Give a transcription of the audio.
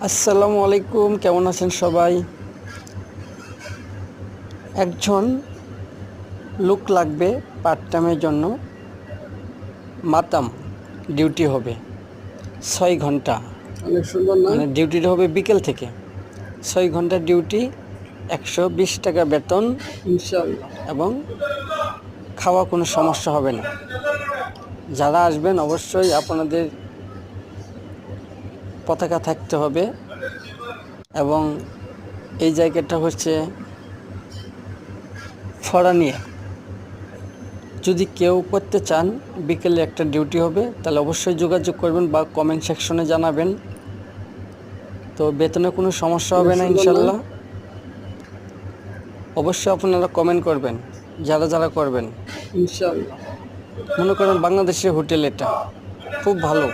আসসালামু আলাইকুম, কেমন আছেন সবাই? একজন লোক লাগবে পার্ট টাইমের জন্য। মাতাম ডিউটি হবে 6 ঘন্টা। অনেক সুন্দর না? মানে ডিউটিটা হবে বিকেল থেকে। 6 ঘন্টা ডিউটি, 120 টাকা বেতন ইনশাআল্লাহ। এবং খাওয়া কোনো সমস্যা হবে না। যারা আসবেন অবশ্যই আপনাদের পতাকা থাকতে হবে। এবং এই জায়গাটা হচ্ছে ফরানিয়া। যদি কেউ করতে চান, বিকেলে একটা ডিউটি হবে, তাহলে অবশ্যই যোগাযোগ করবেন বা কমেন্ট সেকশনে জানাবেন। তো বেতনে কোনো সমস্যা হবে না ইনশাল্লাহ। অবশ্যই আপনারা কমেন্ট করবেন যারা যারা করবেন। ইনশাআল্লাহ। মনে করেন বাংলাদেশের হোটেল, এটা খুব ভালো।